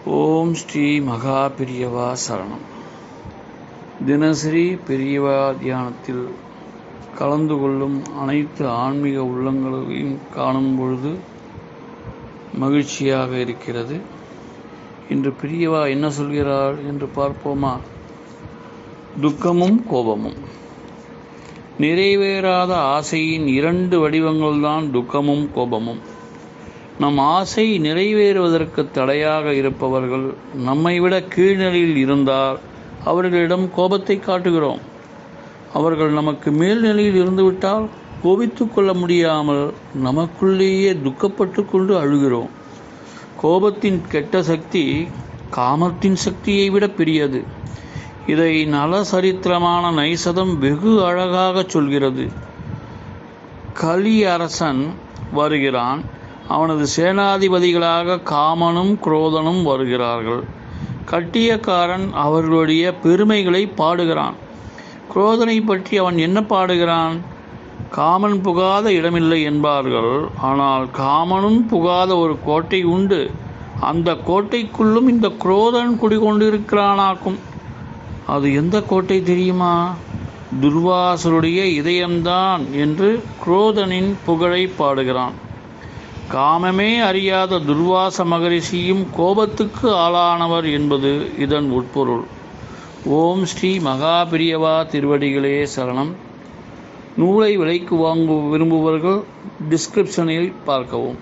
ஓம் ஸ்ரீ மகா பெரியவா சரணம். தினசரி பெரியவா தியானத்தில் கலந்து கொள்ளும் அனைத்து ஆன்மீக உள்ளங்களையும் காணும் பொழுது மகிழ்ச்சியாக இருக்கிறது. இன்று பெரியவா என்ன சொல்கிறார் என்று பார்ப்போமா? துக்கமும் கோபமும். நிறைவேறாத ஆசையின் இரண்டு வடிவங்கள்தான் துக்கமும் கோபமும். நம் ஆசை நிறைவேறுவதற்கு தடையாக இருப்பவர்கள் நம்மை விட கீழ்நிலையில் இருந்தால் அவர்களிடம் கோபத்தை காட்டுகிறோம். அவர்கள் நமக்கு மேல்நிலையில் இருந்துவிட்டால் கோபித்து கொள்ள முடியாமல் நமக்குள்ளேயே துக்கப்பட்டு கொண்டு அழுகிறோம். கோபத்தின் கெட்ட சக்தி காமத்தின் சக்தியை விட பெரியது. இதை நல சரித்திரமான நைசதம் வெகு அழகாக சொல்கிறது. கலி அரசன் வருகிறான். அவனது சேனாதிபதிகளாக காமனும் குரோதனும் வருகிறார்கள். கட்டியக்காரன் அவர்களுடைய பெருமைகளை பாடுகிறான். குரோதனை பற்றி அவன் என்ன பாடுகிறான்? காமன் புகாத இடமில்லை என்பார்கள். ஆனால் காமனும் புகாத ஒரு கோட்டை உண்டு. அந்த கோட்டைக்குள்ளும் இந்த குரோதன் குடிகொண்டிருக்கிறானாக்கும். அது எந்த கோட்டை தெரியுமா? துர்வாசருடைய இதயம்தான் என்று குரோதனின் புகழை பாடுகிறான். காமமே அறியாத துர்வாச மகரிஷியும் கோபத்துக்கு ஆளானவர் என்பது இதன் உட்பொருள். ஓம் ஸ்ரீ மகா பெரியவா திருவடிகளே சரணம். நூலை விலைக்கு வாங்க விரும்புபவர்கள் டிஸ்கிரிப்ஷனில் பார்க்கவும்.